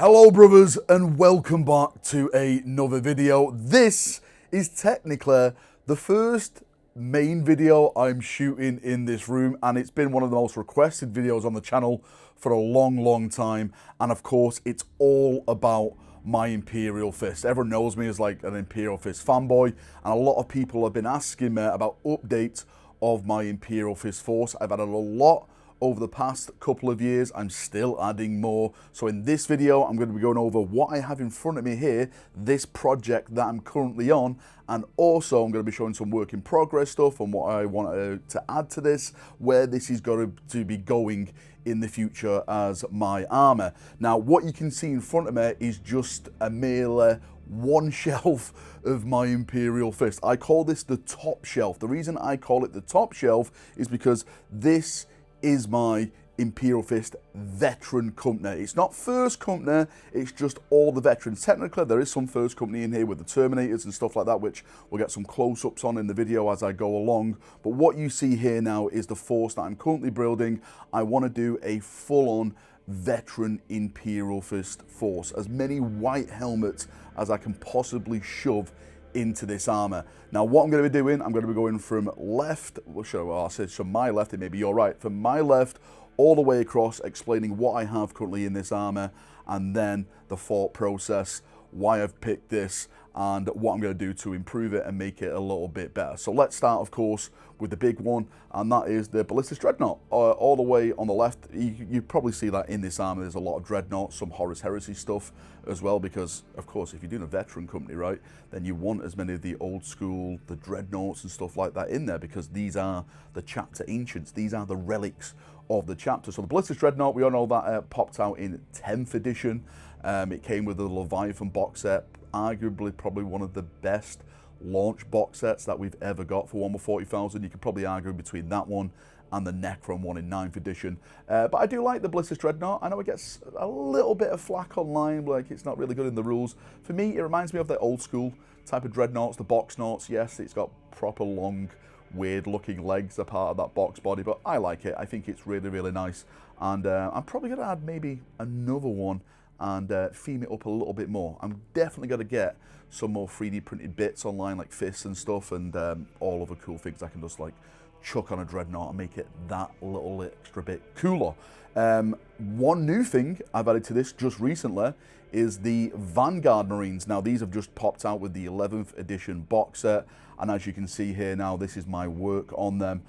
Hello brothers and welcome back to another video. This is technically the first main video I'm shooting in this room, and it's been one of the most requested videos on the channel for a long time. And of course it's all about my Imperial Fist. Everyone knows me as like an Imperial Fist fanboy, and a lot of people have been asking me about updates of my Imperial Fist force. I've added a lot over the past couple of years. I'm still adding more. So in this video, I'm going to be going over what I have in front of me here, this project that I'm currently on, and also I'm going to be showing some work in progress stuff and what I want to add to this, where this is going to be going in the future as my armor. Now, what you can see in front of me is just a mere one shelf of my Imperial Fist. I call this the top shelf. The reason I call it the top shelf is because this is my Imperial Fist veteran company. It's not first company, it's just all the veterans. Technically, there is some first company in here with the Terminators and stuff like that, which we'll get some close-ups on in the video as I go along. But what you see here now is the force that I'm currently building. I want to do a full-on veteran Imperial Fist force. As many white helmets as I can possibly shove into this armor. Now, what I'm going to be doing, I'm going to be going from left, I said from my left, it may be your right, from my left all the way across, explaining what I have currently in this armor, and then the thought process, why I've picked this, and what I'm going to do to improve it and make it a little bit better. So let's start, of course, with the big one, and that is the Ballistic Dreadnought. All the way on the left, you probably see that in this armor there's a lot of Dreadnoughts, some Horus Heresy stuff as well, because, of course, if you're doing a veteran company, right, then you want as many of the old school, the Dreadnoughts and stuff like that in there, because these are the chapter ancients, these are the relics of the chapter. So the Ballistic Dreadnought, we all know that popped out in 10th edition. It came with the Leviathan box set, arguably probably one of the best launch box sets that we've ever got for Warhammer 40,000. You could probably argue between that one and the Necron one in 9th edition. But I do like the Ballistic Dreadnought. I know it gets a little bit of flack online, like it's not really good in the rules. For me, it reminds me of the old school type of Dreadnoughts, the box noughts. Yes, it's got proper long, weird looking legs, a part of that box body, but I like it. I think it's really nice. And I'm probably going to add maybe another one and theme it up a little bit more. I'm definitely going to get some more 3D printed bits online, like fists and stuff, and all other cool things I can just like chuck on a Dreadnought and make it that little extra bit cooler. One new thing I've added to this just recently is the Vanguard Marines. Now, these have just popped out with the 11th edition box set, and as you can see here now, this is my work on them.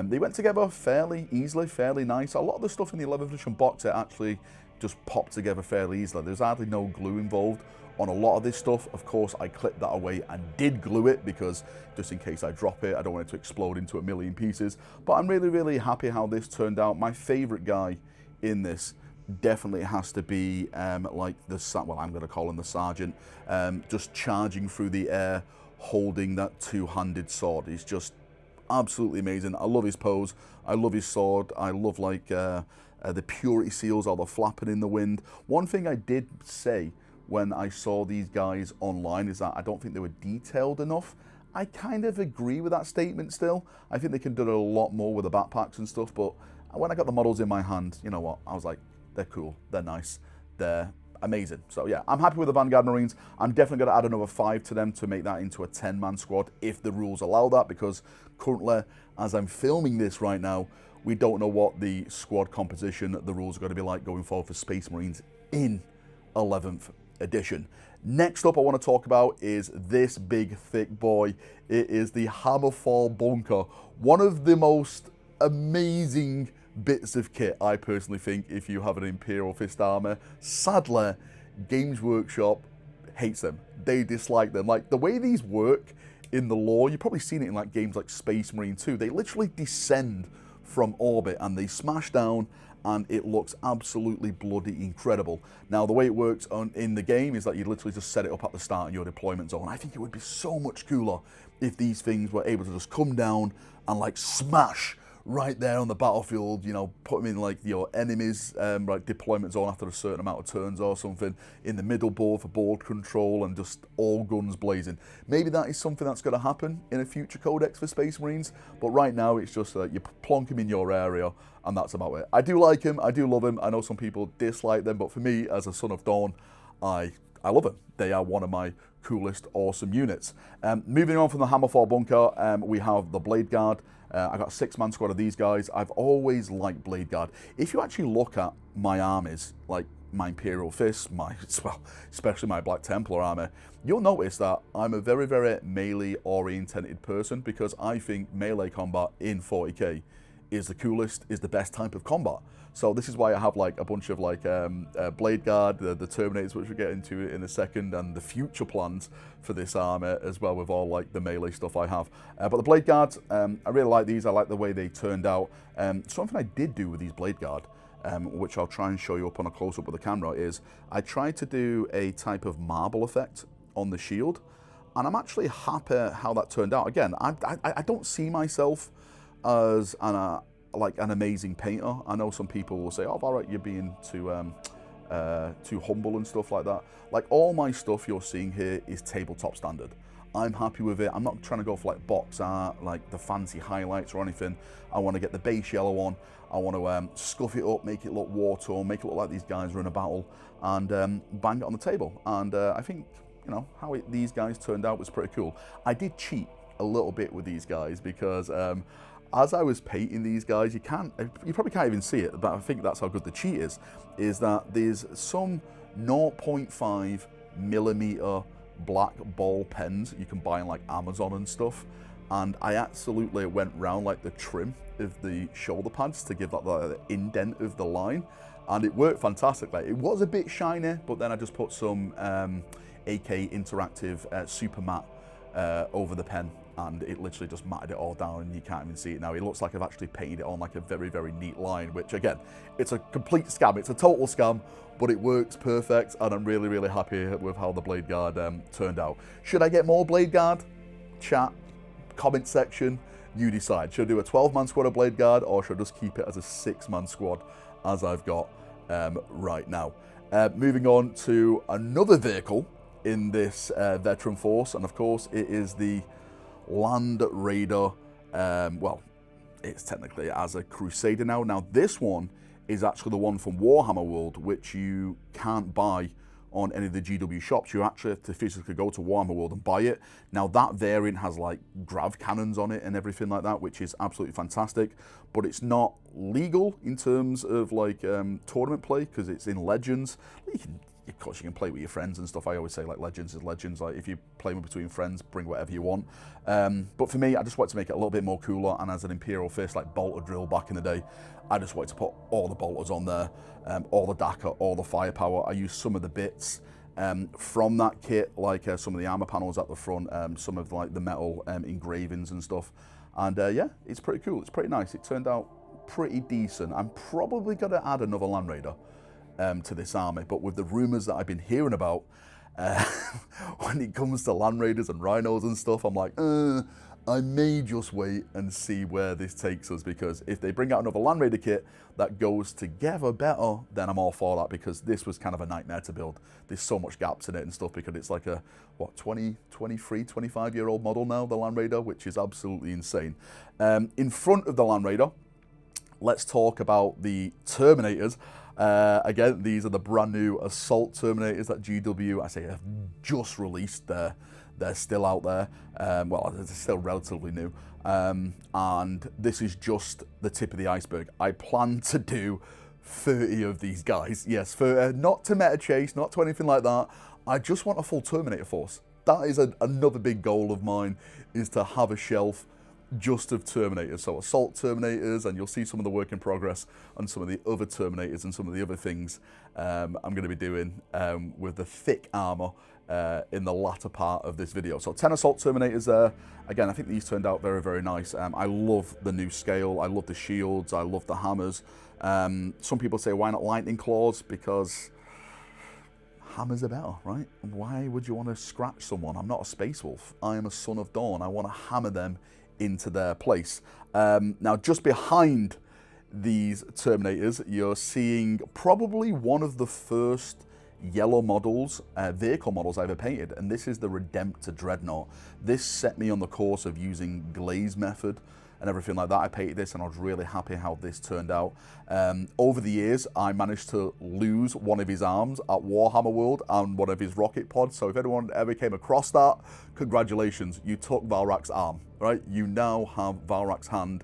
They went together fairly easily, fairly nice. A lot of the stuff in the 11th edition box set actually just popped together fairly easily. There's hardly no glue involved on a lot of this stuff. Of course, I clipped that away and did glue it, because just in case I drop it, I don't want it to explode into a million pieces. But I'm really happy how this turned out. My favorite guy in this definitely has to be like the, well, I'm going to call him the Sergeant, just charging through the air, holding that two-handed sword. He's just absolutely amazing. I love his pose. I love his sword. I love like the purity seals, all the flapping in the wind. One thing I did say when I saw these guys online is that I don't think they were detailed enough. I kind of agree with that statement still. I think they can do a lot more with the backpacks and stuff, but when I got the models in my hand, you know what, I was like, they're cool, they're nice, they're amazing. So yeah, I'm happy with the Vanguard Marines. I'm definitely going to add another 5 to them to make that into a 10-man squad if the rules allow that, because currently, as I'm filming this right now, we don't know what the squad composition, the rules are going to be like going forward for Space Marines in 11th edition. Next up I want to talk about is this big thick boy. It is the Hammerfall Bunker. One of the most amazing bits of kit, I personally think, if you have an Imperial Fist armor. Sadly, Games Workshop hates them. They dislike them. Like, the way these work in the lore, you've probably seen it in like games like Space Marine 2. They literally descend from orbit and they smash down, and it looks absolutely bloody incredible. Now, the way it works in the game is that you literally just set it up at the start of your deployment zone. I think it would be so much cooler if these things were able to just come down and like smash right there on the battlefield, you know, put them in like your enemies like deployment zone after a certain amount of turns or something, in the middle board for board control, and just all guns blazing. Maybe that is something that's going to happen in a future codex for Space Marines, but right now it's just you plonk them in your area and that's about it. I do like them, I do love them. I know some people dislike them, but for me as a Son of Dawn, I love them. They are one of my coolest, awesome units. Moving on from the Hammerfall Bunker, we have the Blade Guard. I got a 6-man squad of these guys. I've always liked Blade Guard. If you actually look at my armies, like my Imperial Fist, well, especially my Black Templar army, you'll notice that I'm a very, very melee-oriented person, because I think melee combat in 40k is the coolest, is the best type of combat. So this is why I have like a bunch of like Blade Guard, the Terminators, which we'll get into in a second, and the future plans for this army as well, with all like the melee stuff I have. But the Blade Guards, I really like these. I like the way they turned out. Something I did do with these Blade Guard, which I'll try and show you up on a close-up with the camera, is I tried to do a type of marble effect on the shield, and I'm actually happy how that turned out. Again, I don't see myself as like an amazing painter. I know some people will say, oh, Valrak, you're being too humble and stuff like that. Like, all my stuff you're seeing here is tabletop standard. I'm happy with it. I'm not trying to go for like box art, like the fancy highlights or anything. I want to get the base yellow on. I want to scuff it up, make it look war-torn, make it look like these guys are in a battle, and bang it on the table. And I think, you know, how these guys turned out was pretty cool. I did cheat a little bit with these guys, because as I was painting these guys, you probably can't even see it, but I think that's how good the cheat is that there's some 0.5 millimeter black ball pens you can buy in like Amazon and stuff, and I absolutely went round like the trim of the shoulder pads to give that the indent of the line, and it worked fantastic. Like, it was a bit shiny, but then I just put some AK Interactive Super Matte over the pen, and it literally just matted it all down, and you can't even see it now. It looks like I've actually painted it on like a very, very neat line, which again, it's a complete scam. It's a total scam, but it works perfect, and I'm really, really happy with how the Blade Guard turned out. Should I get more Blade Guard? Chat, comment section, you decide. Should I do a 12-man squad of Blade Guard, or should I just keep it as a 6-man squad as I've got right now? Moving on to another vehicle in this veteran force, and of course it is the Land Raider. Well, it's technically as a Crusader now. Now this one is actually the one from Warhammer World, which you can't buy on any of the GW shops. You actually have to physically go to Warhammer World and buy it. Now that variant has like grav cannons on it and everything like that, which is absolutely fantastic, but it's not legal in terms of like tournament play, because it's in Legends. Of course, you can play with your friends and stuff. I always say like Legends is Legends. Like, if you play between friends, bring whatever you want. But for me, I just wanted to make it a little bit more cooler. And as an Imperial Fist, like bolter drill back in the day, I just wanted to put all the bolters on there, all the DACA, all the firepower. I used some of the bits from that kit, like some of the armor panels at the front, some of like the metal engravings and stuff. And yeah, it's pretty cool. It's pretty nice. It turned out pretty decent. I'm probably going to add another Land Raider to this army, but with the rumours that I've been hearing about when it comes to Land Raiders and Rhinos and stuff, I'm like, I may just wait and see where this takes us, because if they bring out another Land Raider kit that goes together better, then I'm all for that, because this was kind of a nightmare to build. There's so much gaps in it and stuff, because it's like a, what, 20, 23, 25-year-old model now, the Land Raider, which is absolutely insane. In front of the Land Raider, let's talk about the Terminators. Again, these are the brand new Assault Terminators that GW, I say, have just released. They're still out there. Well, they're still relatively new. And this is just the tip of the iceberg. I plan to do 30 of these guys. Yes, for not to meta chase, not to anything like that. I just want a full Terminator force. That is another big goal of mine, is to have a shelf just of Terminators. So Assault Terminators, and you'll see some of the work in progress on some of the other Terminators and some of the other things I'm going to be doing with the thick armor in the latter part of this video. So 10 Assault Terminators there. Again, I think these turned out very, very nice. I love the new scale. I love the shields. I love the hammers. Some people say, why not Lightning Claws? Because hammers are better, right? Why would you want to scratch someone? I'm not a Space Wolf. I am a Son of Dawn. I want to hammer them into their place. Now, just behind these Terminators, you're seeing probably one of the first yellow models, vehicle models I ever painted, and this is the Redemptor Dreadnought. This set me on the course of using glaze method and everything like that. I painted this and I was really happy how this turned out. Over the years, I managed to lose one of his arms at Warhammer World and one of his rocket pods. So if anyone ever came across that, congratulations, you took Valrak's arm, right? You now have Valrak's hand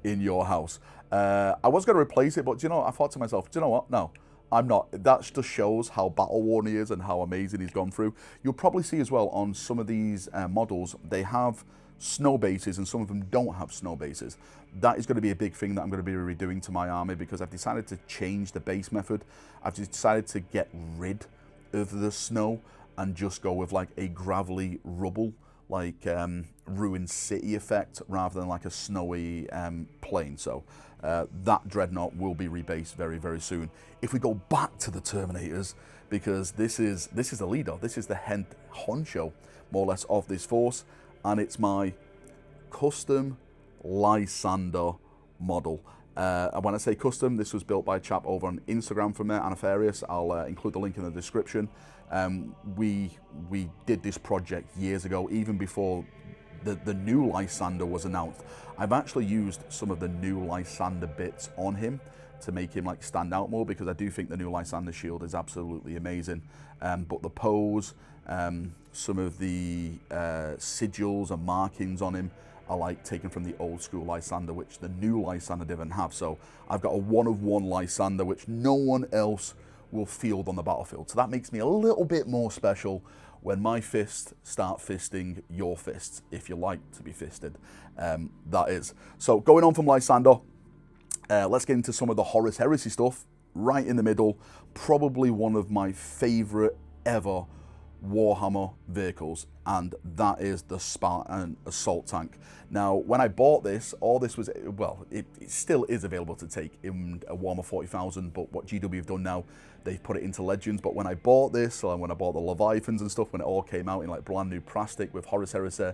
in your house. I was going to replace it, but you know, I thought to myself, do you know what? No, I'm not. That just shows how battle worn he is and how amazing he's gone through. You'll probably see as well on some of these models, they have snow bases and some of them don't have snow bases. That is going to be a big thing that I'm going to be redoing to my army, because I've decided to change the base method. I've decided to get rid of the snow and just go with like a gravelly rubble, like ruined city effect, rather than like a snowy plain. So that Dreadnought will be rebased very, very soon. If we go back to the Terminators, because this is the leader, this is the head honcho, more or less, of this force, and it's my custom Lysander model. And when I say custom, this was built by a chap over on Instagram from there, Anafarius. I'll include the link in the description. We did this project years ago, even before the new Lysander was announced. I've actually used some of the new Lysander bits on him to make him like stand out more, because I do think the new Lysander shield is absolutely amazing. But the pose, some of the sigils and markings on him are like taken from the old school Lysander, which the new Lysander didn't have. So I've got a 1-of-1 Lysander, which no one else will field on the battlefield. So that makes me a little bit more special when my fists start fisting your fists, if you like to be fisted, that is. So going on from Lysander, let's get into some of the Horus Heresy stuff. Right in the middle, probably one of my favorite ever Warhammer vehicles, and that is the Spartan assault tank. Now, when I bought this, all this was, well, it still is available to take in a Warhammer 40,000, but what GW have done now, they've put it into Legends. But when I bought this, and when I bought the Leviathans and stuff, when it all came out in like brand new plastic with Horus Heresy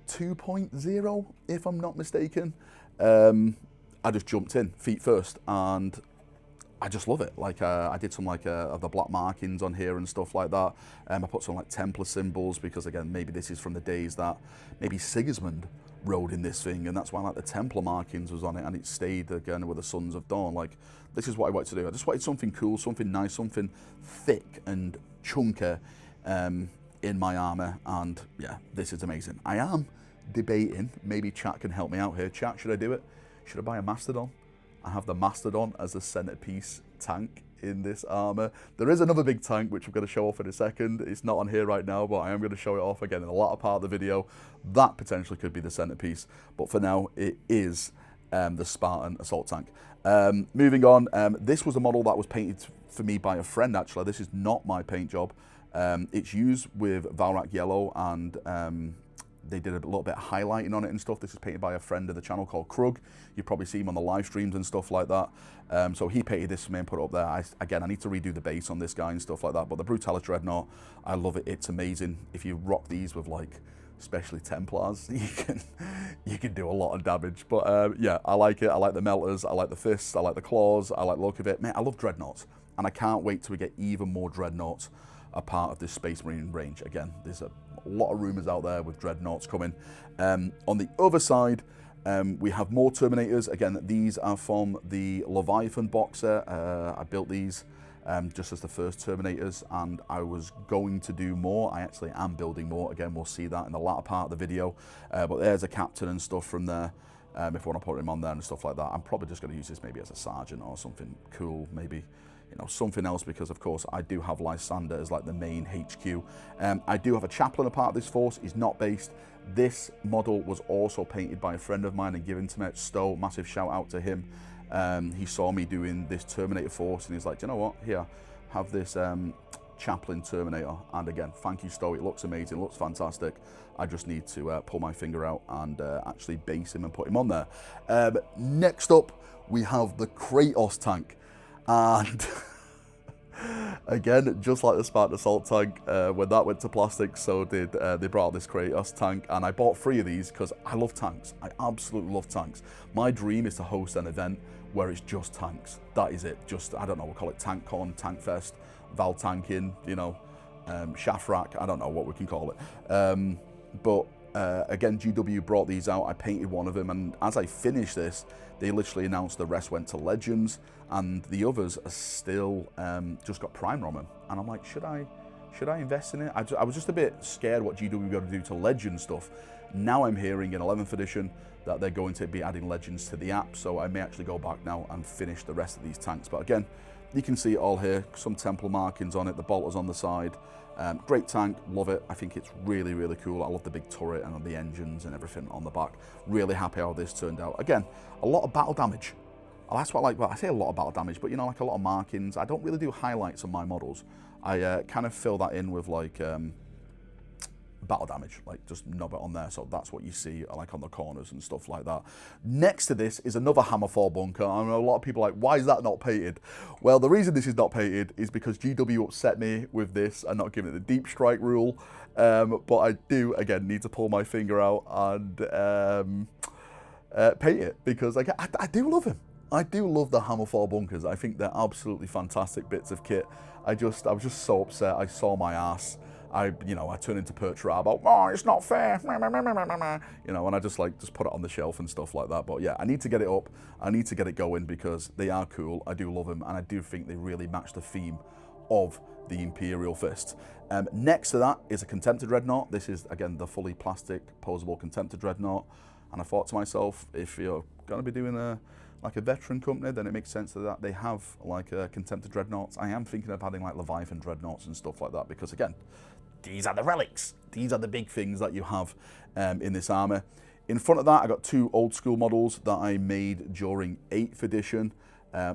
2.0, if I'm not mistaken, I just jumped in feet first, and I just love it. Like I did some like of the black markings on here and stuff like that. I put some like Templar symbols, because again, maybe this is from the days that maybe Sigismund rode in this thing, and that's why like the Templar markings was on it, and it stayed again with the Sons of Dawn. Like, this is what I wanted to do. I just wanted something cool, something nice, something thick and chunky in my armor, and yeah, this is amazing. I am debating, maybe chat can help me out here. Chat, should I do it? Should I buy a Mastodon? I have the Mastodon as a centerpiece tank in this armor. There is another big tank which I'm going to show off in a second. It's not on here right now, but I am going to show it off again in the latter part of the video. That potentially could be the centerpiece, but for now it is the Spartan assault tank. Moving on, this was a model that was painted for me by a friend actually. This is not my paint job. It's used with Valrak yellow, and they did a little bit of highlighting on it and stuff. This is painted by a friend of the channel called Krug. You probably see him on the live streams and stuff like that. So he painted this for me and put it up there. Again, I need to redo the base on this guy and stuff like that. But the Brutalis Dreadnought, I love it. It's amazing. If you rock these with like, especially Templars, you can do a lot of damage. But yeah, I like it. I like the melters. I like the fists. I like the claws. I like the look of it. Man, I love Dreadnoughts, and I can't wait till we get even more Dreadnoughts a part of this Space Marine range. Again, there's a lot of rumours out there with Dreadnoughts coming. On the other side, we have more Terminators. Again, these are from the Leviathan boxer. I built these just as the first Terminators, and I was going to do more. I actually am building more. Again, we'll see that in the latter part of the video. But there's a captain and stuff from there. If I want to put him on there and stuff like that, I'm probably just going to use this maybe as a sergeant or something cool, maybe, you know, something else, because of course I do have Lysander as like the main HQ. I do have a chaplain a part of this force. He's not based. This model was also painted by a friend of mine and given to me at Stowe. Massive shout out to him. He saw me doing this Terminator force and he's like, do you know what, here, have this chaplain Terminator. And again, thank you Stowe, it looks amazing, it looks fantastic. I just need to pull my finger out and actually base him and put him on there. Next up we have the Kratos tank, and Again, just like the Spartan Assault tank, when that went to plastic, so did they brought out this Kratos tank, and I bought 3 of these because I love tanks. I absolutely love tanks. My dream is to host an event where it's just tanks. That is it. Just, I don't know, we'll call it TankCon, TankFest, Val Tanking, you know, Shafrak, I don't know what we can call it. But again, GW brought these out. I painted one of them, and as I finished this, they literally announced the rest went to Legends, and the others are still just got primer on them. And I'm like, should I invest in it? I was just a bit scared what GW got to do to Legends stuff. Now I'm hearing in 11th edition that they're going to be adding Legends to the app, so I may actually go back now and finish the rest of these tanks. But again, you can see it all here, some temple markings on it, the bolters on the side. Great tank, love it. I think it's really, really cool. I love the big turret and the engines and everything on the back. Really happy how this turned out. Again, a lot of battle damage. That's what I like. Well, I say a lot of battle damage, but you know, like a lot of markings. I don't really do highlights on my models. I kind of fill that in with like battle damage, like just knob it on there, so that's what you see like on the corners and stuff like that. Next to this is another Hammerfall bunker. I know a lot of people are like, why is that not painted? Well, the reason this is not painted is because GW upset me with this and not giving it the deep strike rule, but I do again need to pull my finger out and paint it, because like I do love him. I do love the Hammerfall bunkers. I think they're absolutely fantastic bits of kit. I was just so upset. I saw my ass. I turned into Perch Rabo. Oh, it's not fair. You know, and I just put it on the shelf and stuff like that. But yeah, I need to get it up. I need to get it going because they are cool. I do love them, and I do think they really match the theme of the Imperial Fist. Next to that is a Contemptor Dreadnought. This is again the fully plastic posable Contemptor Dreadnought. And I thought to myself, if you're going to be doing a veteran company, then it makes sense that they have like a Contemptor Dreadnoughts. I am thinking of adding like Leviathan Dreadnoughts and stuff like that, because again, these are the relics. These are the big things that you have in this army. In front of that, I got 2 old school models that I made during 8th edition.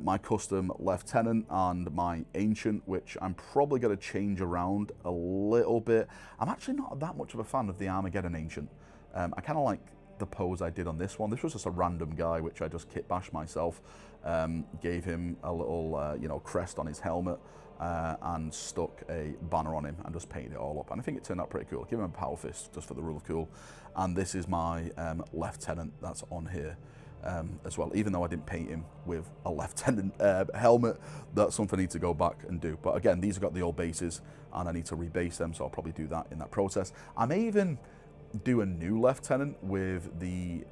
My custom Lieutenant and my Ancient, which I'm probably going to change around a little bit. I'm actually not that much of a fan of the Armageddon Ancient. I kind of like the pose I did on this one. This was just a random guy, which I just kit bashed myself. Gave him a little, crest on his helmet. And stuck a banner on him and just painted it all up, and I think it turned out pretty cool. Give him a power fist just for the rule of cool. And this is my Lieutenant that's on here as well, even though I didn't paint him with a Lieutenant helmet. That's something I need to go back and do. But again, these have got the old bases and I need to rebase them, so I'll probably do that in that process. I may even do a new Lieutenant with the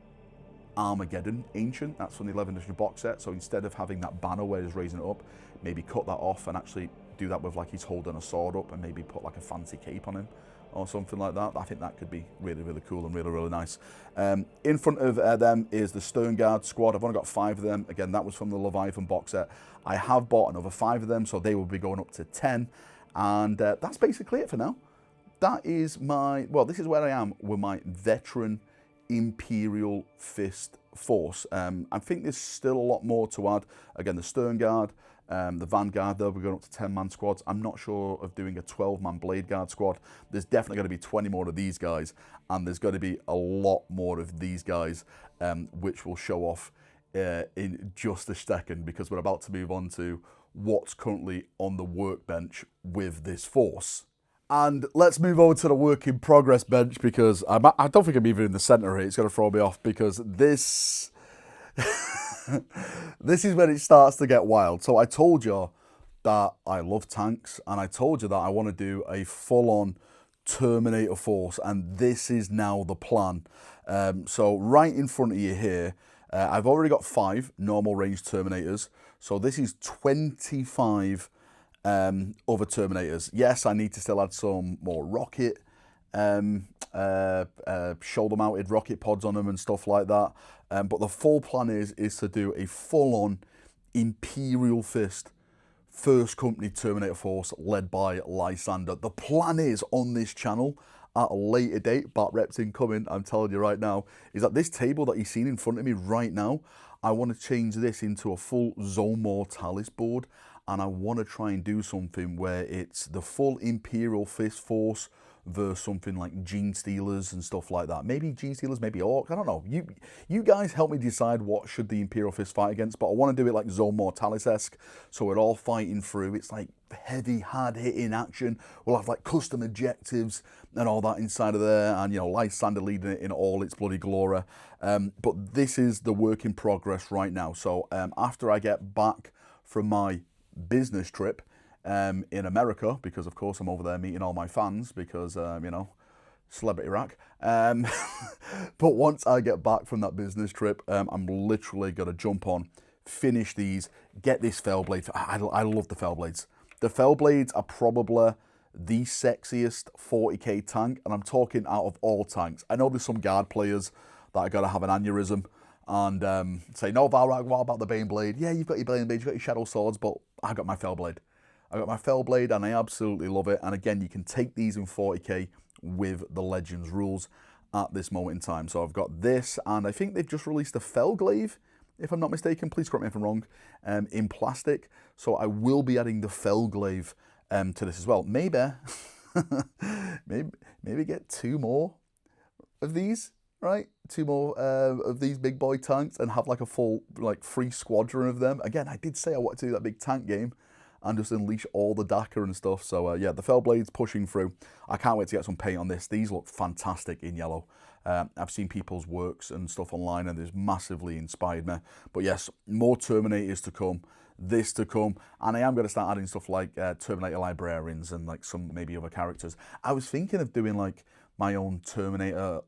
Armageddon Ancient. That's from the 11th edition box set. So instead of having that banner where he's raising it up, maybe cut that off and actually do that with like he's holding a sword up, and maybe put like a fancy cape on him or something like that. I think that could be really, really cool and really, really nice. In front of them is the Stern Guard squad. I've only got 5 of them. Again, that was from the Leviathan box set. I have bought another 5 of them, so they will be going up to 10. And that's basically it for now. That is this is where I am with my veteran Imperial Fist force. I think there's still a lot more to add. Again, the Stern Guard, the Vanguard, they'll be going up to 10-man squads. I'm not sure of doing a 12-man Blade Guard squad. There's definitely going to be 20 more of these guys, and there's going to be a lot more of these guys, which will show off in just a second, because we're about to move on to what's currently on the workbench with this force. And let's move over to the work in progress bench, because I don't think I'm even in the center here. It's going to throw me off, because this this is when it starts to get wild. So I told you that I love tanks, and I told you that I want to do a full-on Terminator force, and this is now the plan. So right in front of you here, I've already got 5 normal range Terminators. So this is 25 other Terminators. Yes, I need to still add some more rocket, shoulder-mounted rocket pods on them and stuff like that. But the full plan is to do a full-on Imperial Fist first company Terminator force led by Lysander. The plan is on this channel at a later date, Bat Reps incoming, I'm telling you right now, is that this table that you've seen in front of me right now, I want to change this into a full Zone Mortalis board. and I want to try and do something where it's the full Imperial Fist force versus something like Gene Stealers and stuff like that. Maybe Gene Stealers, maybe Orcs, I don't know. You guys help me decide what should the Imperial Fist fight against, but I want to do it like Zone Mortalis-esque, so we're all fighting through. It's like heavy, hard-hitting action. We'll have like custom objectives and all that inside of there, and you know, Lysander leading it in all its bloody glory. But this is the work in progress right now. So after I get back from my business trip in America, because of course I'm over there meeting all my fans, because you know, celebrity rack. But once I get back from that business trip, I'm literally gonna jump on, finish these, get this Fellblade. I love the Fellblades. The Fellblades are probably the sexiest 40k tank, and I'm talking out of all tanks. I know there's some guard players that are gonna have an aneurysm and say, no, Valrak, what about the Baneblade? Yeah, you've got your Baneblade, you've got your Shadow Swords, but I got my Fellblade. I got my Fellblade and I absolutely love it. And again, you can take these in 40k with the Legends rules at this moment in time. So I've got this, and I think they've just released a Fellglaive, if I'm not mistaken. Please correct me if I'm wrong, in plastic. So I will be adding the Fellglaive to this as well. Maybe, maybe get 2 more of these, right? 2 more of these big boy tanks and have like a full, like, free squadron of them. Again, I did say I wanted to do that big tank game and just unleash all the Dakar and stuff. So yeah, the Fellblade's pushing through. I can't wait to get some paint on this. These look fantastic in yellow. I've seen people's works and stuff online, and it's massively inspired me. But yes, more Terminators to come, this to come, and I am going to start adding stuff like Terminator Librarians and like some maybe other characters. I was thinking of doing like my own Terminator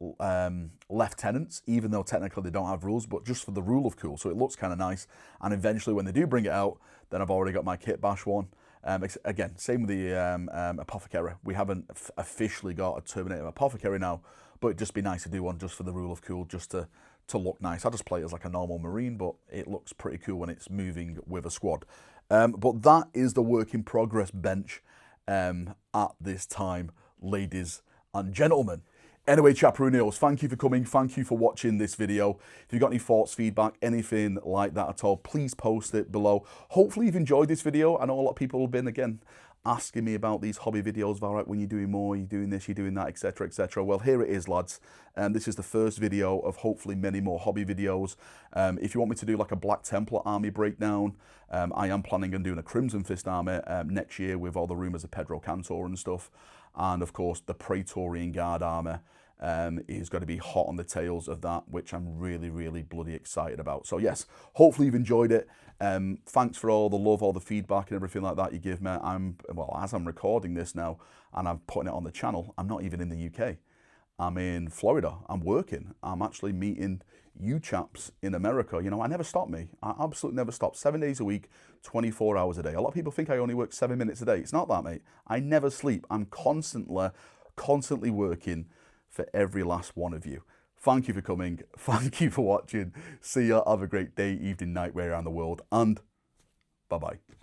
lieutenants, even though technically they don't have rules, but just for the rule of cool, so it looks kind of nice. And eventually when they do bring it out, then I've already got my Kit Bash one. Again, same with the Apothecary. We haven't officially got a Terminator Apothecary now, but it'd just be nice to do one just for the rule of cool, just to look nice. I just play it as like a normal Marine, but it looks pretty cool when it's moving with a squad. But that is the work in progress bench at this time, ladies and gentlemen. Anyway, Chaperoonios, thank you for coming. Thank you for watching this video. If you've got any thoughts, feedback, anything like that at all, please post it below. Hopefully you've enjoyed this video. I know a lot of people have been, again, asking me about these hobby videos, Valrak, when you're doing more, you're doing this, you're doing that, etc., etc. Well, here it is, lads. This is the first video of hopefully many more hobby videos. If you want me to do like a Black Templar army breakdown, I am planning on doing a Crimson Fist army next year with all the rumours of Pedro Cantor and stuff. And of course, the Praetorian Guard army is going to be hot on the tails of that, which I'm really, really bloody excited about. So yes, hopefully you've enjoyed it. Thanks for all the love, all the feedback and everything like that you give me. Well, as I'm recording this now and I'm putting it on the channel, I'm not even in the UK. I'm in Florida. I'm working. I'm actually meeting you chaps in America. You know, I never stop, me. I absolutely never stop. 7 days a week, 24 hours a day. A lot of people think I only work 7 minutes a day. It's not that, mate. I never sleep. I'm constantly working for every last one of you. Thank you for coming. Thank you for watching. See ya. Have a great day, evening, night, where around the world. And bye-bye.